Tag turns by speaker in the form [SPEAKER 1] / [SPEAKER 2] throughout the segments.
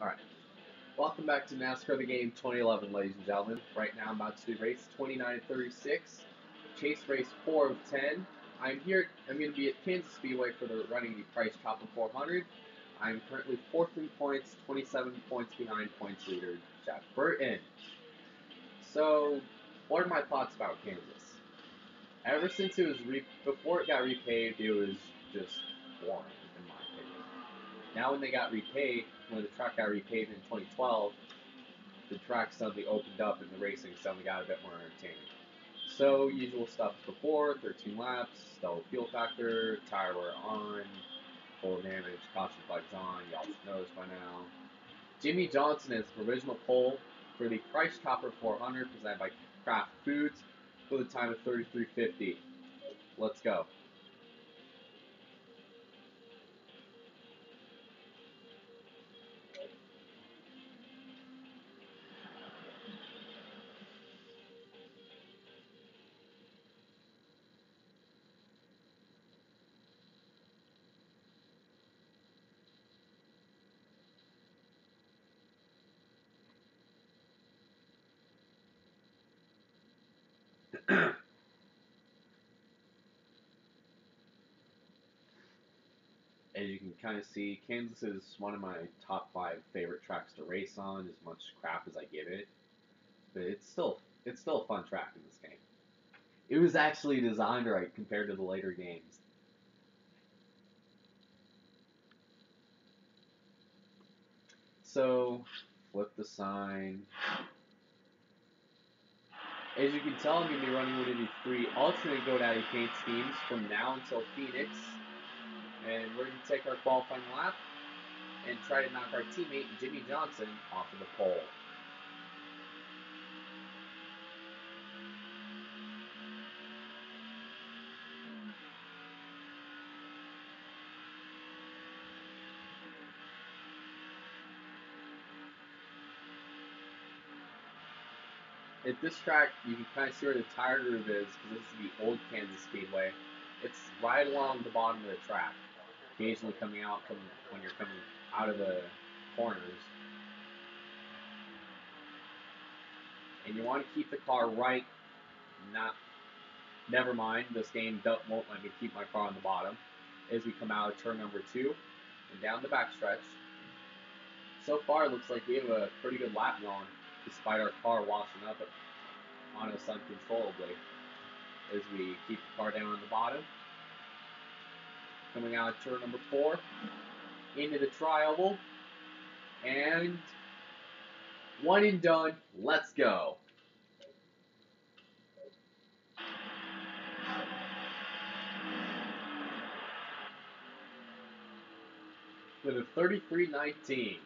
[SPEAKER 1] Alright, welcome back to NASCAR The Game 2011, ladies and gentlemen. Right now I'm about to do race 29-36, chase race 4 of 10. I'm going to be at Kansas Speedway for the running the Price Chopper 400. I'm currently 4th in points, 27 points behind points leader Jeff Burton. So, what are my thoughts about Kansas? Ever since before it got repaved, it was just boring, in my opinion. Now when the track got repaved in 2012, the track suddenly opened up and the racing suddenly got a bit more entertaining. So, usual stuff before, 13 laps, stellar fuel factor, tire wear on, full damage, caution flags on, y'all should know this by now. Jimmy Johnson is provisional pole for the Price Chopper 400 presented by Kraft Foods with a time of 33:50. Let's go. As you can kind of see, Kansas is one of my top 5 favorite tracks to race on, as much crap as I give it. But it's still a fun track in this game. It was actually designed right compared to the later games. So, flip the sign. As you can tell, I'm going to be running one of the 3 alternate GoDaddy paint schemes from now until Phoenix. And we're going to take our qualifying lap and try to knock our teammate Jimmy Johnson off of the pole. At this track, you can kind of see where the tire groove is, because this is the old Kansas Speedway. It's right along the bottom of the track, occasionally coming out when you're coming out of the corners. And you want to keep the car right, never mind, this game won't let me keep my car on the bottom, as we come out of turn number 2 and down the backstretch. So far, it looks like we have a pretty good lap going, despite our car washing up on us uncontrollably. As we keep the car down on the bottom. Coming out of turn number 4, into the tri-oval, and one and done, let's go. For the 33-19.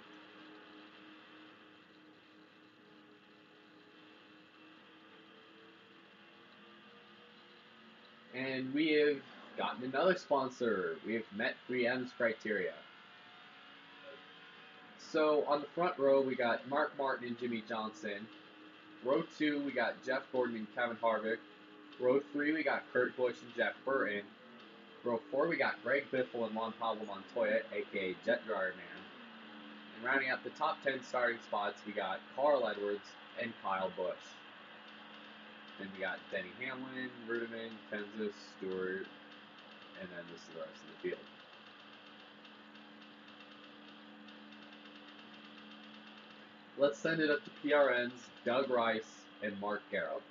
[SPEAKER 1] And we have gotten another sponsor. We have met 3M's criteria. So on the front row, we got Mark Martin and Jimmy Johnson. Row 2, we got Jeff Gordon and Kevin Harvick. Row 3, we got Kurt Busch and Jeff Burton. Row 4, we got Greg Biffle and Juan Pablo Montoya, aka Jet Dryer Man. And rounding out the top 10 starting spots, we got Carl Edwards and Kyle Busch. Then we got Denny Hamlin, Rudiman, Kenseth, Stewart, and then this is the rest of the field. Let's send it up to PRN's Doug Rice and Mark Garrow.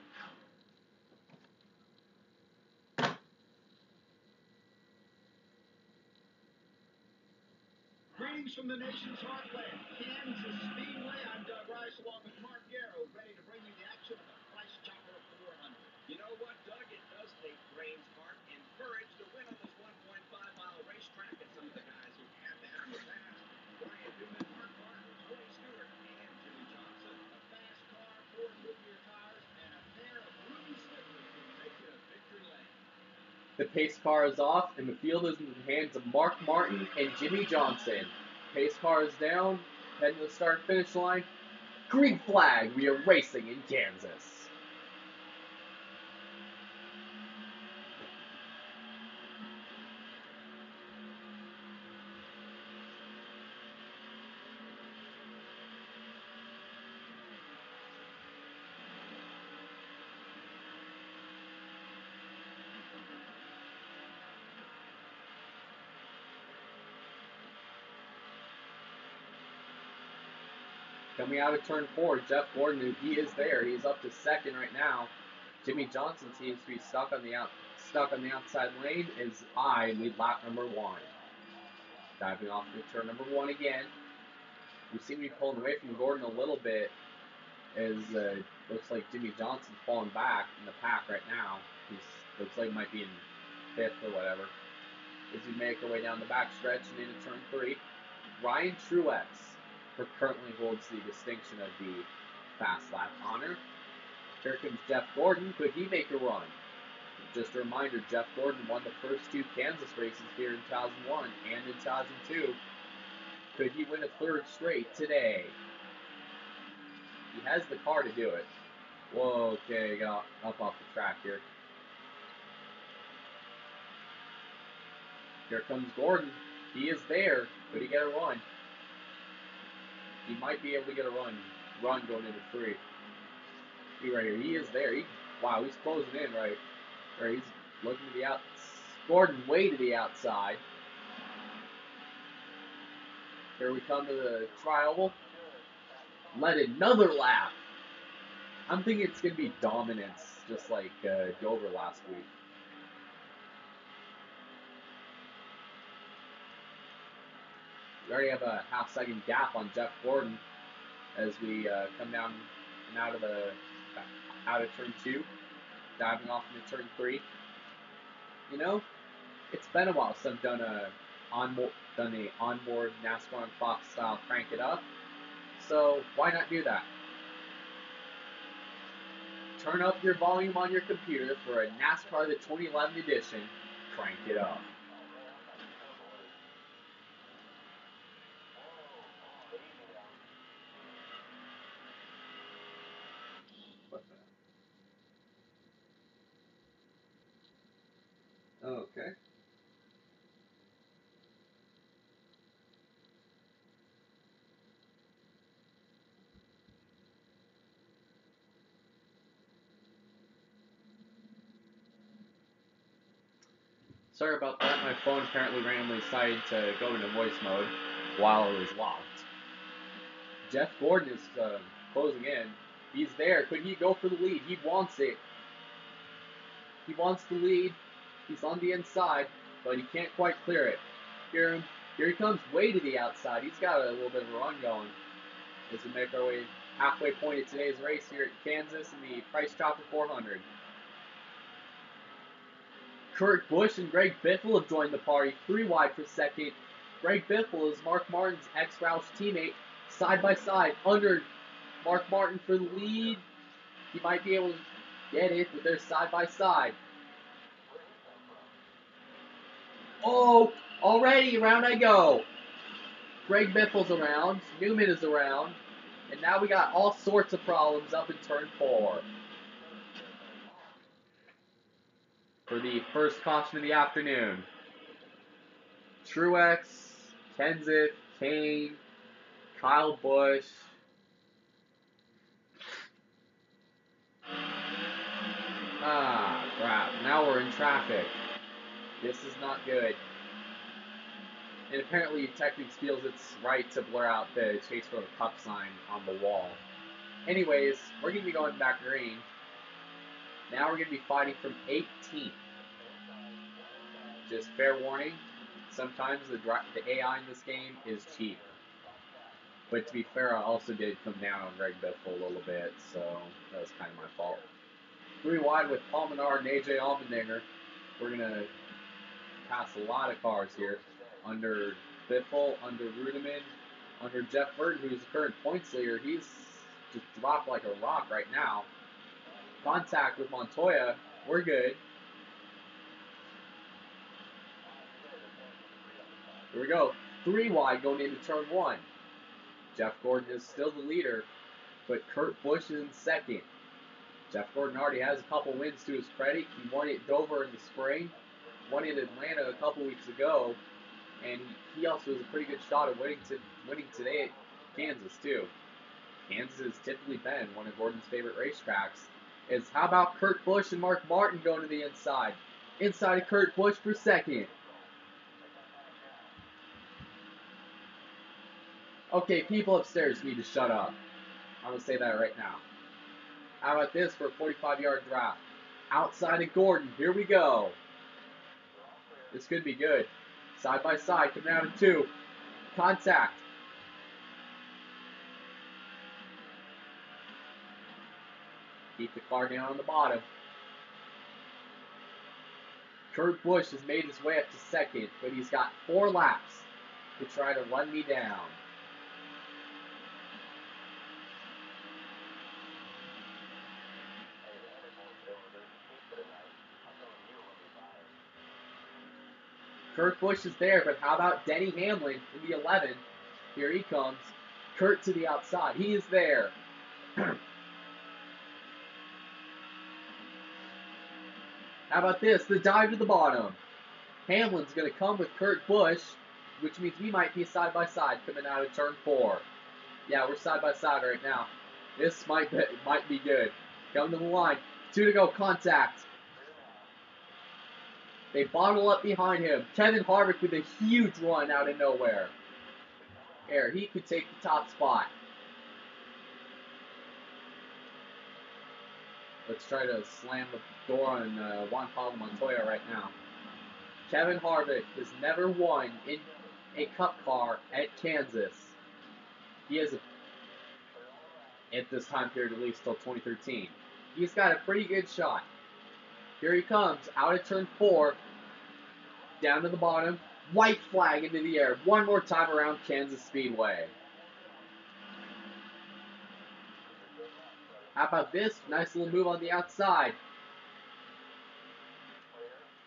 [SPEAKER 2] Greetings from the nation's heartland, Kansas Speedway. I'm Doug Rice along with Mark Garrow, ready to bring you the action of the Price Chopper 400. You know what, Doug? It does take brains, heart, and courage to win on this 1.5-mile racetrack, and some of the guys who have that in the past. Brian Newman, Mark Martin, Tony Stewart, and Jimmy Johnson. A fast car, 4 Goodyear tires, and a pair of ruby slippers will take you to victory lane.
[SPEAKER 1] The pace car is off, and the field is in the hands of Mark Martin and Jimmy Johnson. Pace car is down, heading to the start-finish line. Green flag, we are racing in Kansas. Coming out of turn 4, Jeff Gordon, he is there. He's up to second right now. Jimmy Johnson seems to be stuck on the outside lane. Is I lead lap number 1. Diving off into turn number 1 again. We seem to be pulling away from Gordon a little bit. As looks like Jimmy Johnson's falling back in the pack right now. Looks like he might be in 5th or whatever. As we make our way down the back stretch and into turn 3, Ryan Truex currently holds the distinction of the fast lap honor. Here comes Jeff Gordon. Could he make a run? Just a reminder, Jeff Gordon won the first 2 Kansas races here in 2001 and in 2002. Could he win a 3rd straight today? He has the car to do it. Whoa, okay, got up off the track here. Here comes Gordon. He is there. Could he get a run? He might be able to get a run going into 3. Right here. He is there. Wow, he's closing in right. He's looking to the out. Gordon way to the outside. Here we come to the trioval. Led another lap. I'm thinking it's going to be dominance, just like Dover last week. We already have a half-second gap on Jeff Gordon as we come down and out of turn 2, diving off into turn 3. You know, it's been a while since I've done a onboard NASCAR on Fox style crank it up. So why not do that? Turn up your volume on your computer for a NASCAR the 2011 edition. Crank it up. Okay. Sorry about that. My phone apparently randomly decided to go into voice mode while it was locked. Jeff Gordon is closing in. He's there. Could he go for the lead? He wants it. He wants the lead. He's on the inside, but he can't quite clear it. Here he comes way to the outside. He's got a little bit of a run going as we make our way halfway point of today's race here at Kansas in the Price Chopper 400. Kurt Busch and Greg Biffle have joined the party, 3 wide for second. Greg Biffle is Mark Martin's ex-Roush teammate, side by side, under Mark Martin for the lead. He might be able to get it, but they're side by side. Oh, already around I go. Greg Biffle's around, Newman is around, and now we got all sorts of problems up in turn 4. For the first caution of the afternoon. Truex, Kenseth, Kane, Kyle Busch. Ah, crap. Now we're in traffic. This is not good. And apparently Technics feels it's right to blur out the Chase for the Cup sign on the wall. Anyways, we're going to be going back green. Now we're going to be fighting from 18th. Just fair warning, sometimes the AI in this game is cheap. But to be fair, I also did come down on Greg Biffle a little bit, so that was kind of my fault. 3 wide with Paul Menard and AJ Allmendinger. We're going to pass a lot of cars here. Under Biffle, under Rudiman, under Jeff Burton, who's the current points leader. He's just dropped like a rock right now. Contact with Montoya. We're good. Here we go. 3 wide going into turn 1. Jeff Gordon is still the leader, but Kurt Busch is in second. Jeff Gordon already has a couple wins to his credit. He won at Dover in the spring, won at Atlanta a couple weeks ago, and he also has a pretty good shot at winning today at Kansas too. Kansas has typically been one of Gordon's favorite racetracks. How about Kurt Busch and Mark Martin going to the inside? Inside of Kurt Busch for second. Okay, people upstairs need to shut up. I'm going to say that right now. How about this for a 45-yard draft? Outside of Gordon. Here we go. This could be good. Side by side, coming out of 2. Contact. Keep the car down on the bottom. Kurt Busch has made his way up to second, but he's got 4 laps to try to run me down. Kurt Busch is there, but how about Denny Hamlin in the 11? Here he comes. Kurt to the outside. He is there. How about this? The dive to the bottom. Hamlin's going to come with Kurt Busch, which means we might be side by side coming out of turn 4. Yeah, we're side by side right now. This might be good. Come to the line. 2 to go. Contact. They bottle up behind him. Kevin Harvick with a huge run out of nowhere. Here, he could take the top spot. Let's try to slam the door on Juan Pablo Montoya right now. Kevin Harvick has never won in a Cup car at Kansas. He has, at this time period, at least till 2013. He's got a pretty good shot. Here he comes, out of turn 4, down to the bottom, white flag into the air, one more time around Kansas Speedway. How about this? Nice little move on the outside.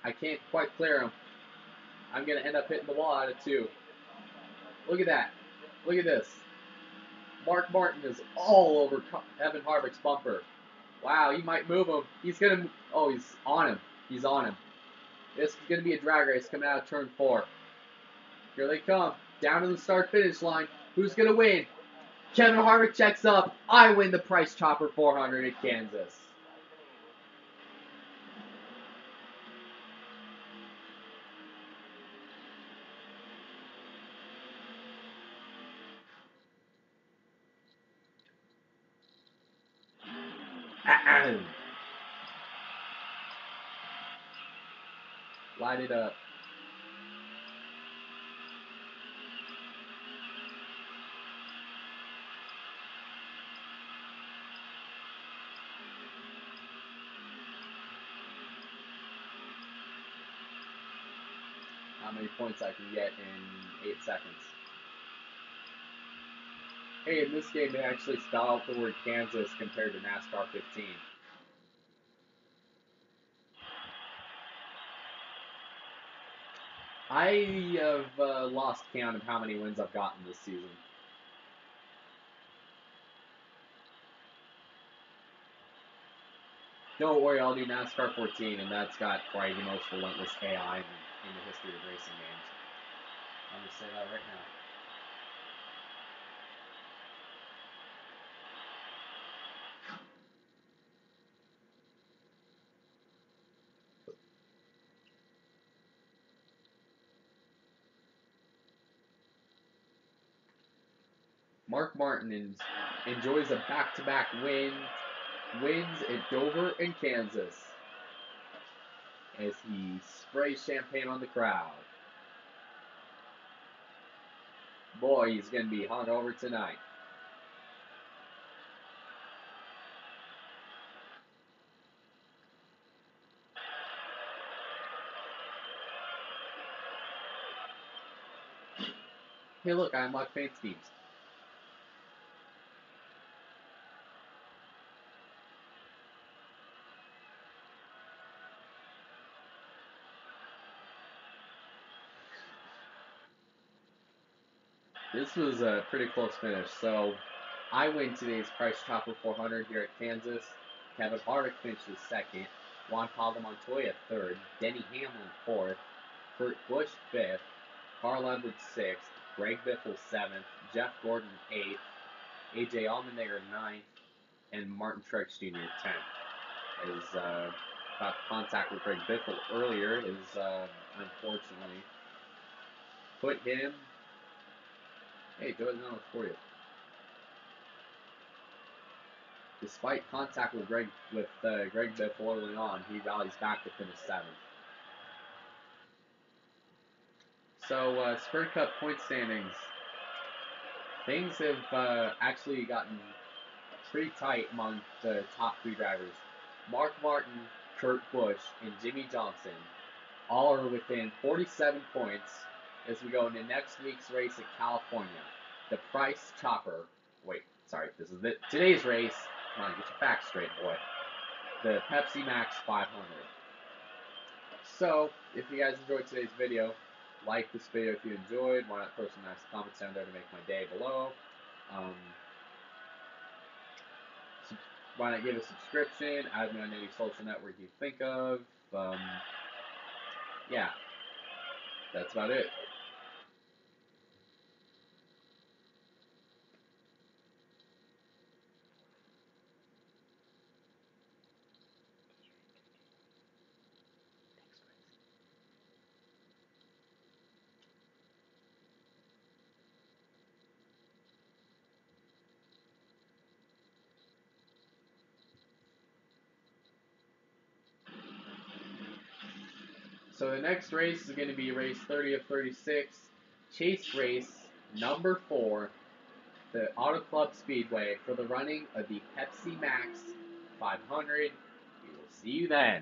[SPEAKER 1] I can't quite clear him. I'm going to end up hitting the wall out of 2. Look at that. Look at this. Mark Martin is all over Evan Harvick's bumper. Wow, he might move him. He's going to... Oh, he's on him. He's on him. This is going to be a drag race coming out of turn 4. Here they come. Down to the start-finish line. Who's going to win? Kevin Harvick checks up. I win the Price Chopper 400 at Kansas. Light it up. How many points I can get in 8 seconds. Hey, in this game they actually spell out the word Kansas compared to NASCAR 15. I have lost count of how many wins I've gotten this season. Don't worry, I'll do NASCAR 14, and that's got probably the most relentless AI in the history of racing games. I'm just saying that right now. Mark Martin enjoys a back-to-back wins at Dover and Kansas as he sprays champagne on the crowd. Boy, he's going to be hungover tonight. Hey, look, I unlocked paint schemes. This was a pretty close finish. So, I win today's Price Chopper 400 here at Kansas. Kevin Harvick finishes second. Juan Pablo Montoya third. Denny Hamlin fourth. Kurt Busch fifth. Carl Edwards sixth. Greg Biffle seventh. Jeff Gordon eighth. AJ Allmendinger ninth. And Martin Truex Jr. 10th. As got contact with Greg Biffle earlier is unfortunately put him Hey, Jordan Allen for you. Despite contact with Greg before early on, he rallies back to finish 7th. So, Sprint Cup point standings. Things have actually gotten pretty tight among the top 3 drivers. Mark Martin, Kurt Busch, and Jimmy Johnson all are within 47 points as we go into next week's race in California. The Price Chopper. Wait, sorry, this is today's race. Come on, get your facts straight, boy. The Pepsi Max 500. So, if you guys enjoyed today's video, like this video if you enjoyed. Why not throw some nice comments down there to make my day below. Why not give a subscription? Add me on any social network you think of. Yeah, that's about it. So the next race is going to be race 30 of 36, chase race number 4, the Auto Club Speedway for the running of the Pepsi Max 500. We will see you then.